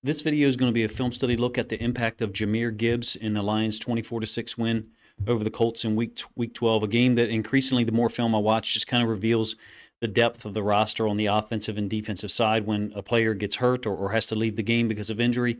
This video is going to be a film study look at the impact of Jahmyr Gibbs in the Lions' 24-6 win over the Colts in week 12, a game that increasingly the more film I watch just kind of reveals the depth of the roster on the offensive and defensive side. When a player gets hurt or has to leave the game because of injury,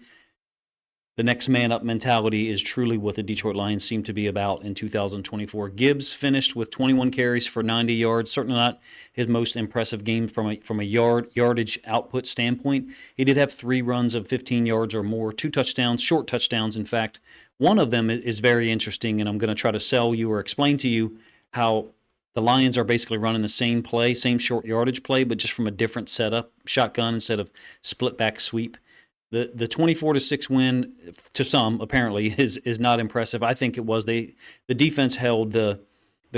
the next man up mentality is truly what the Detroit Lions seem to be about in 2024. Gibbs finished with 21 carries for 90 yards, certainly not his most impressive game from a yardage output standpoint. He did have 3 runs of 15 yards or more, 2 touchdowns, short touchdowns, in fact. One of them is very interesting, and I'm going to try to sell you or explain to you how the Lions are basically running the same play, same short yardage play, but just from a different setup, shotgun instead of split back sweep. The 24-6 win, to some apparently, is not impressive. I think it was. The defense held the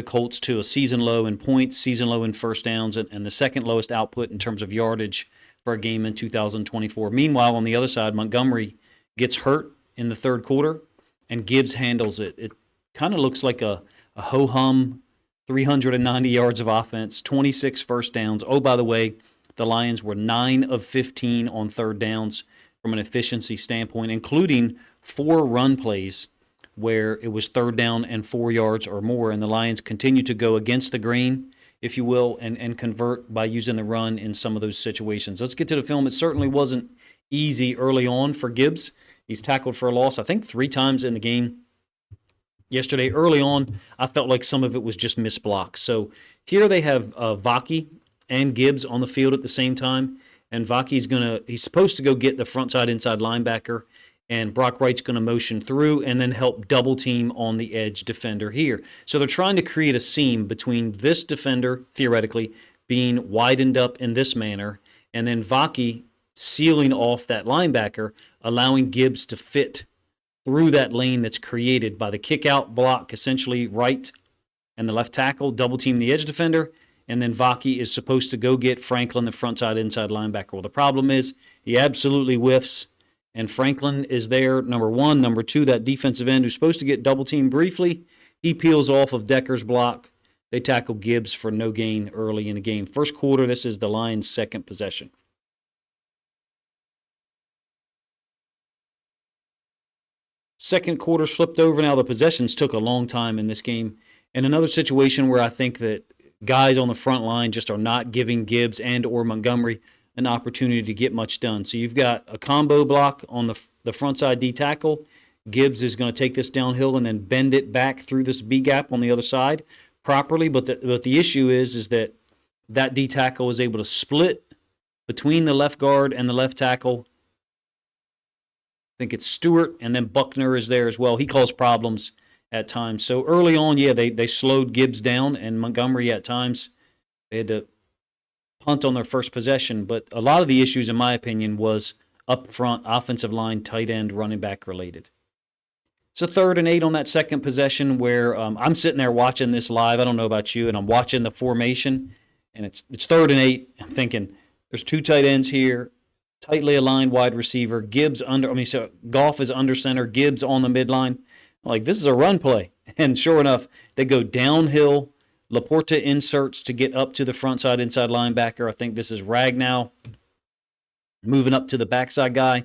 Colts to a season low in points, season low in first downs, and the second lowest output in terms of yardage for a game in 2024. Meanwhile, on the other side, Montgomery gets hurt in the third quarter, and Gibbs handles it. It kind of looks like a ho-hum 390 yards of offense, 26 first downs. Oh, by the way, the Lions were 9 of 15 on third downs from an efficiency standpoint, including 4 run plays where it was third down and 4 yards or more, and the Lions continue to go against the grain, if you will, and convert by using the run in some of those situations. Let's get to the film. It certainly wasn't easy early on for Gibbs. He's tackled for a loss, I think, 3 times in the game yesterday. Early on, I felt like some of it was just missed blocks. So here they have Vaki and Gibbs on the field at the same time. And Vaki's he's supposed to go get the front side inside linebacker, and Brock Wright's going to motion through and then help double team on the edge defender here. So they're trying to create a seam between this defender, theoretically, being widened up in this manner, and then Vaki sealing off that linebacker, allowing Gibbs to fit through that lane that's created by the kick-out block, essentially Wright and the left tackle, double team the edge defender, and then Vaki is supposed to go get Franklin, the front side inside linebacker. Well, the problem is he absolutely whiffs, and Franklin is there, number 1. Number 2, that defensive end who's supposed to get double teamed briefly, he peels off of Decker's block. They tackle Gibbs for no gain early in the game. First quarter, this is the Lions' second possession. Second quarter's flipped over. Now the possessions took a long time in this game. And another situation where I think that guys on the front line just are not giving Gibbs and or Montgomery an opportunity to get much done. So you've got a combo block on the front side D tackle. Gibbs is going to take this downhill and then bend it back through this B gap on the other side properly. But the issue is that D tackle is able to split between the left guard and the left tackle. I think it's Stewart, and then Buckner is there as well. He caused problems at times. So early on, yeah, they slowed Gibbs down, and Montgomery at times, they had to punt on their first possession. But a lot of the issues, in my opinion, was up front, offensive line, tight end, running back related. It's a 3rd and 8 on that second possession where I'm sitting there watching this live. I don't know about you, and I'm watching the formation, and it's 3rd and 8. I'm thinking there's 2 tight ends here, tightly aligned wide receiver. Goff is under center, Gibbs on the midline. Like, this is a run play. And sure enough, they go downhill. Laporta inserts to get up to the front side inside linebacker. I think this is Ragnow moving up to the backside guy.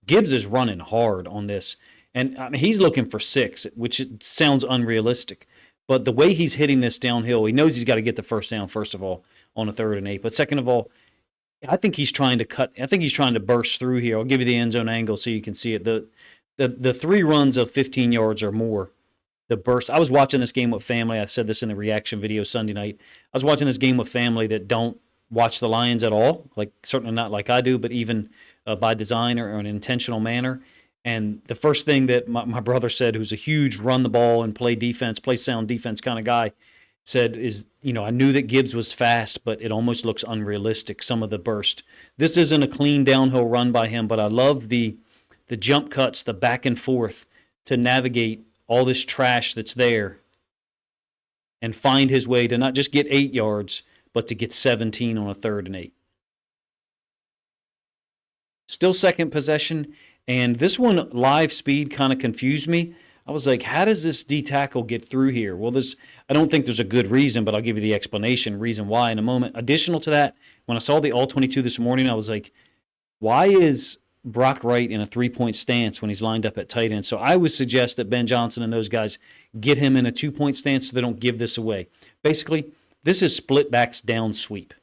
Gibbs is running hard on this. And he's looking for 6, which sounds unrealistic. But the way he's hitting this downhill, he knows he's got to get the first down, first of all, on a 3rd and 8. But second of all, I think he's trying to burst through here. I'll give you the end zone angle so you can see it. The 3 runs of 15 yards or more, the burst. I was watching this game with family. I said this in the reaction video Sunday night. I was watching this game with family that don't watch the Lions at all, like certainly not like I do, but even by design or an intentional manner. And the first thing that my brother said, who's a huge run the ball and play sound defense kind of guy, said is, I knew that Gibbs was fast, but it almost looks unrealistic, some of the burst. This isn't a clean downhill run by him, but I love the jump cuts, the back and forth to navigate all this trash that's there and find his way to not just get 8 yards, but to get 17 on a 3rd and 8. Still second possession, and this one live speed kind of confused me. I was like, how does this D tackle get through here? Well, I don't think there's a good reason, but I'll give you the reason why in a moment. Additional to that, when I saw the All-22 this morning, I was like, why is Brock Wright in a 3-point stance when he's lined up at tight end. So I would suggest that Ben Johnson and those guys get him in a 2-point stance so they don't give this away. Basically, this is split backs down sweep.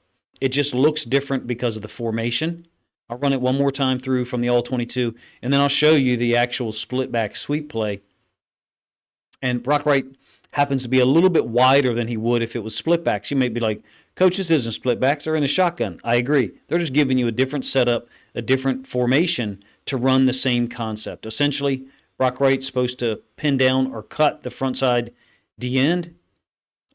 It just looks different because of the formation. I'll run it one more time through from the All-22, and then I'll show you the actual split back sweep play. And Brock Wright happens to be a little bit wider than he would if it was split backs. You may be like, Coach, this isn't split backs. They're in a shotgun. I agree. They're just giving you a different setup, a different formation to run the same concept. Essentially, Brock Wright's supposed to pin down or cut the front side D-end.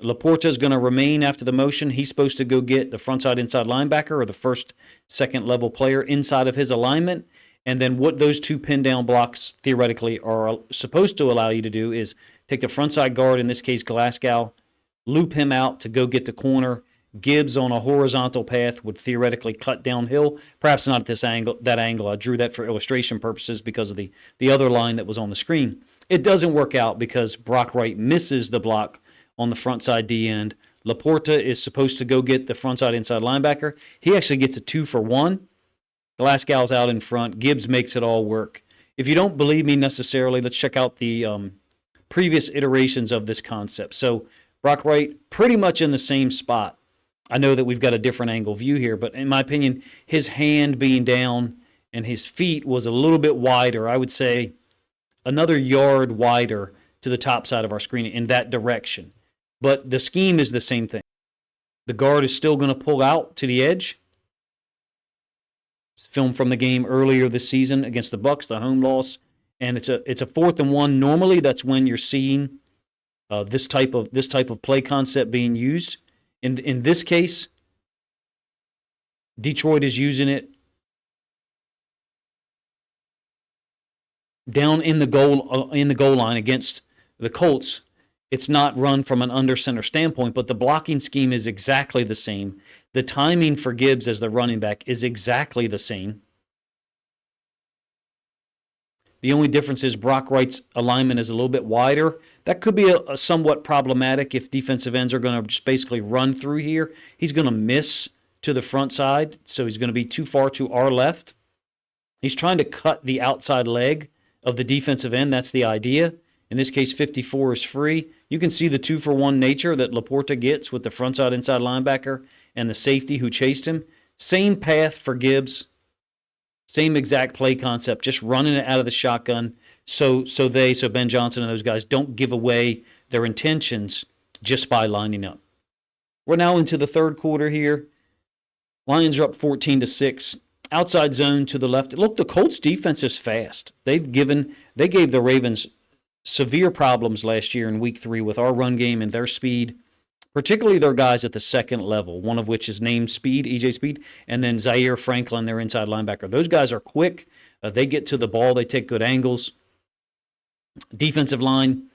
Laporta is going to remain after the motion. He's supposed to go get the front side inside linebacker or the first, second level player inside of his alignment. And then what those two pin down blocks theoretically are supposed to allow you to do is take the front side guard, in this case Glasgow, loop him out to go get the corner. Gibbs on a horizontal path would theoretically cut downhill, perhaps not at this angle. That angle, I drew that for illustration purposes because of the other line that was on the screen. It doesn't work out because Brock Wright misses the block on the front side D end. Laporta is supposed to go get the front side inside linebacker. He actually gets a 2-for-1. Glasgow's out in front. Gibbs makes it all work. If you don't believe me necessarily, let's check out the previous iterations of this concept. So Brock Wright pretty much in the same spot. I know that we've got a different angle view here, but in my opinion, his hand being down and his feet was a little bit wider. I would say another yard wider to the top side of our screen in that direction. But the scheme is the same thing. The guard is still going to pull out to the edge. It's filmed from the game earlier this season against the Bucs, the home loss, and it's a 4th and 1. Normally, that's when you're seeing this type of play concept being used. In this case, Detroit is using it down in the goal line against the Colts. It's not run from an under center standpoint, but the blocking scheme is exactly the same. The timing for Gibbs as the running back is exactly the same. The only difference is Brock Wright's alignment is a little bit wider. That could be a somewhat problematic if defensive ends are going to just basically run through here. He's going to miss to the front side, so he's going to be too far to our left. He's trying to cut the outside leg of the defensive end. That's the idea. In this case, 54 is free. You can see the 2-for-1 nature that Laporta gets with the front side inside linebacker and the safety who chased him. Same path for Gibbs. Same exact play concept, just running it out of the shotgun so Ben Johnson and those guys don't give away their intentions just by lining up. We're now into the third quarter here. Lions are up 14-6. Outside zone to the left. Look, the Colts defense is fast. They gave the Ravens severe problems last year in week 3 with our run game and their speed, particularly their guys at the second level, one of which is named Speed, EJ Speed, and then Zaire Franklin, their inside linebacker. Those guys are quick. They get to the ball. They take good angles. Defensive line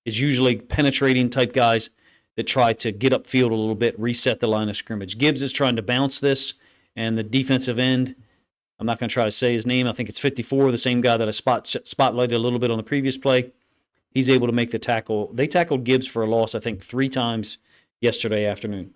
is usually penetrating type guys that try to get upfield a little bit, reset the line of scrimmage. Gibbs is trying to bounce this, and the defensive end, I'm not going to try to say his name. I think it's 54, the same guy that I spotlighted a little bit on the previous play. He's able to make the tackle. They tackled Gibbs for a loss, I think, 3 times yesterday afternoon.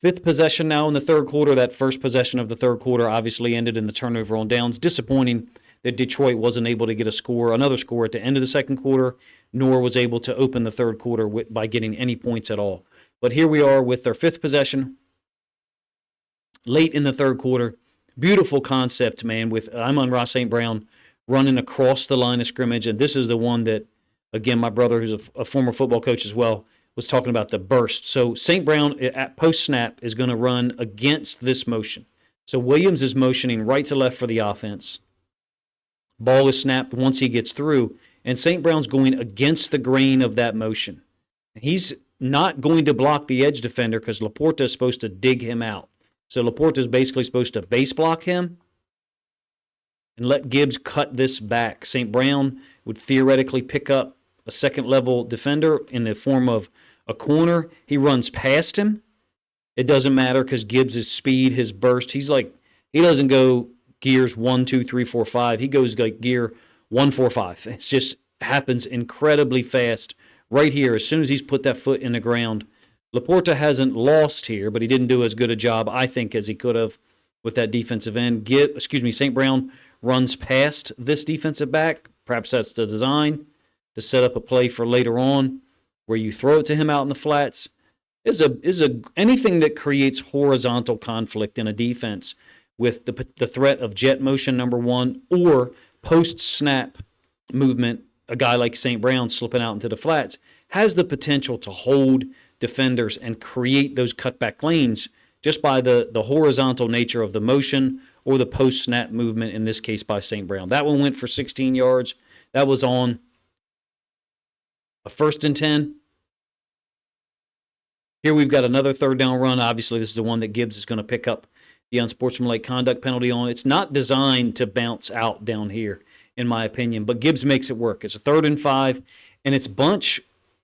5th possession now in the third quarter. That first possession of the third quarter obviously ended in the turnover on downs. Disappointing that Detroit wasn't able to get another score at the end of the second quarter, nor was able to open the third quarter by getting any points at all. But here we are with their 5th possession. Late in the third quarter, beautiful concept, man, with Amon-Ra St. Brown running across the line of scrimmage. And this is the one that, again, my brother, who's a former football coach as well, was talking about the burst. So St. Brown at post-snap is going to run against this motion. So Williams is motioning right to left for the offense. Ball is snapped once he gets through, and St. Brown's going against the grain of that motion. He's not going to block the edge defender because Laporta is supposed to dig him out. So Laporta is basically supposed to base block him and let Gibbs cut this back. St. Brown would theoretically pick up a second-level defender in the form of a corner. He runs past him. It doesn't matter because Gibbs' speed, his burst, he doesn't go gears 1, 2, 3, 4, 5. He goes like gear 1, 4, 5. It just happens incredibly fast right here as soon as he's put that foot in the ground. Laporta hasn't lost here, but he didn't do as good a job, I think, as he could have. with that defensive end. St. Brown runs past this defensive back. Perhaps that's the design to set up a play for later on where you throw it to him out in the flats. Anything that creates horizontal conflict in a defense with the threat of jet motion, number one, or post-snap movement, a guy like St. Brown slipping out into the flats, has the potential to hold defenders and create those cutback lanes just by the horizontal nature of the motion or the post-snap movement, in this case by St. Brown. That one went for 16 yards. That was on a 1st and 10. Here we've got another 3rd down run. Obviously, this is the one that Gibbs is going to pick up the unsportsmanlike conduct penalty on. It's not designed to bounce out down here, in my opinion, but Gibbs makes it work. It's a 3rd and 5, and it's bunch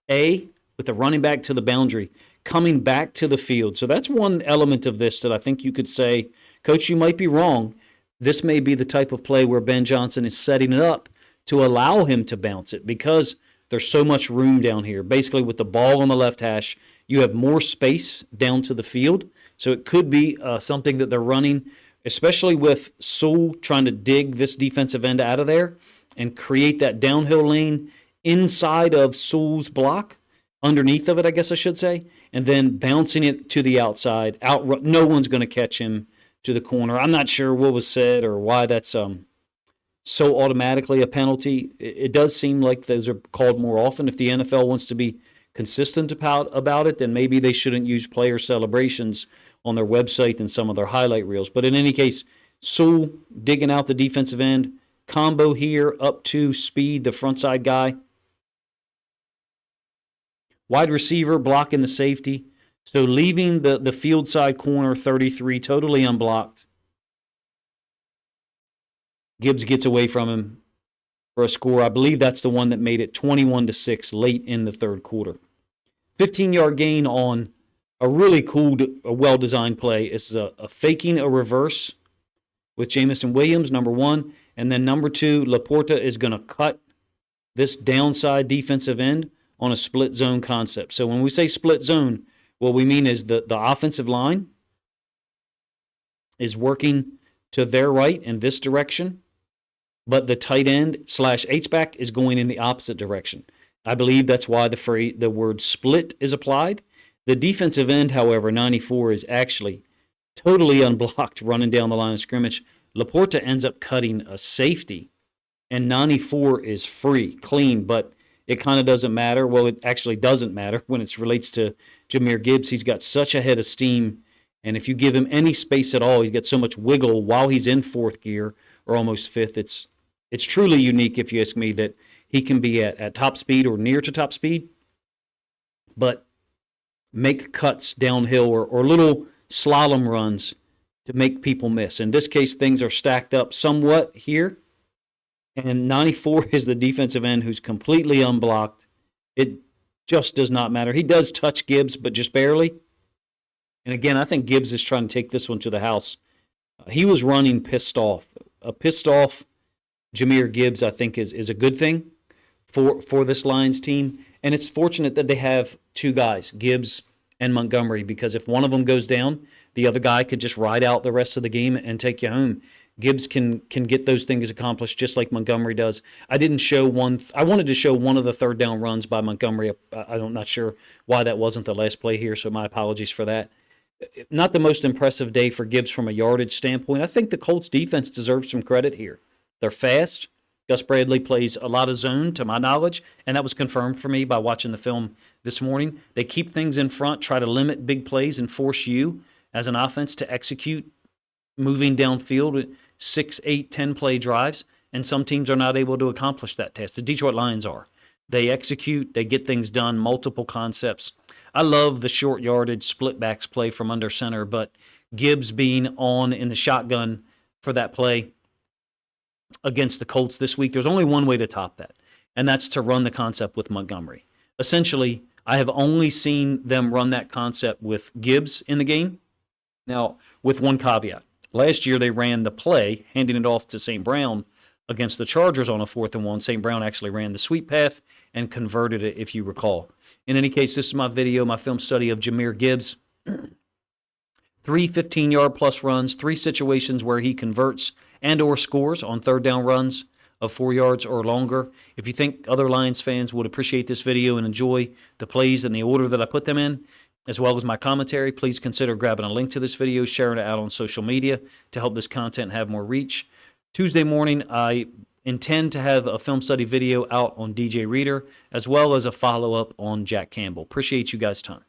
A with the running back to the boundary, coming back to the field. So that's one element of this that I think you could say, Coach, you might be wrong. This may be the type of play where Ben Johnson is setting it up to allow him to bounce it because there's so much room down here. Basically, with the ball on the left hash, you have more space down to the field. So it could be something that they're running, especially with Sewell trying to dig this defensive end out of there and create that downhill lane inside of Sewell's block, underneath of it, I guess I should say, and then bouncing it to the outside. No one's going to catch him to the corner. I'm not sure what was said or why that's so automatically a penalty. It does seem like those are called more often. If the NFL wants to be consistent about it, then maybe they shouldn't use player celebrations on their website and some of their highlight reels. But in any case, Sewell digging out the defensive end. Combo here up to Speed, the front side guy. Wide receiver blocking the safety. So leaving the field side corner 33 totally unblocked. Gibbs gets away from him for a score. I believe that's the one that made it 21-6 late in the 3rd quarter. 15-yard gain on a really cool, well-designed play. It's a faking a reverse with Jamison Williams, number one. And then number two, Laporta is going to cut this downside defensive end on a split zone concept. So when we say split zone, what we mean is the offensive line is working to their right in this direction, but the tight end / H-back is going in the opposite direction. I believe that's why the word split is applied. The defensive end, however, 94, is actually totally unblocked running down the line of scrimmage. Laporta ends up cutting a safety, and 94 is free, clean, but it kind of doesn't matter. Well, it actually doesn't matter when it relates to Jahmyr Gibbs. He's got such a head of steam, and if you give him any space at all, he's got so much wiggle while he's in 4th gear or almost 5th. It's truly unique, if you ask me, that he can be at top speed or near to top speed, but make cuts downhill or little slalom runs to make people miss. In this case, things are stacked up somewhat here, and 94 is the defensive end who's completely unblocked. It just does not matter. He does touch Gibbs, but just barely. And again, I think Gibbs is trying to take this one to the house. He was running pissed off. A pissed off Jahmyr Gibbs, I think, is a good thing for this Lions team. And it's fortunate that they have two guys, Gibbs and Montgomery, because if one of them goes down, the other guy could just ride out the rest of the game and take you home. Gibbs can get those things accomplished just like Montgomery does. I didn't show one. I wanted to show one of the 3rd down runs by Montgomery. I'm not sure why that wasn't the last play here, so my apologies for that. Not the most impressive day for Gibbs from a yardage standpoint. I think the Colts defense deserves some credit here. They're fast. Gus Bradley plays a lot of zone, to my knowledge, and that was confirmed for me by watching the film this morning. They keep things in front, try to limit big plays, and force you as an offense to execute moving downfield 6, 8, 10-play drives, and some teams are not able to accomplish that task. The Detroit Lions are. They execute, they get things done, multiple concepts. I love the short yardage split backs play from under center, but Gibbs being on in the shotgun for that play against the Colts this week, there's only one way to top that, and that's to run the concept with Montgomery. Essentially, I have only seen them run that concept with Gibbs in the game. Now, with one caveat. Last year, they ran the play, handing it off to St. Brown against the Chargers on a 4th and 1. St. Brown actually ran the sweep path and converted it, if you recall. In any case, this is my video, my film study of Jahmyr Gibbs. 3 3 15-yard plus runs, 3 situations where he converts and or scores on third down runs of 4 yards or longer. If you think other Lions fans would appreciate this video and enjoy the plays in the order that I put them in, as well as my commentary, please consider grabbing a link to this video, sharing it out on social media to help this content have more reach. Tuesday morning, I intend to have a film study video out on DJ Reader, as well as a follow-up on Jack Campbell. Appreciate you guys' time.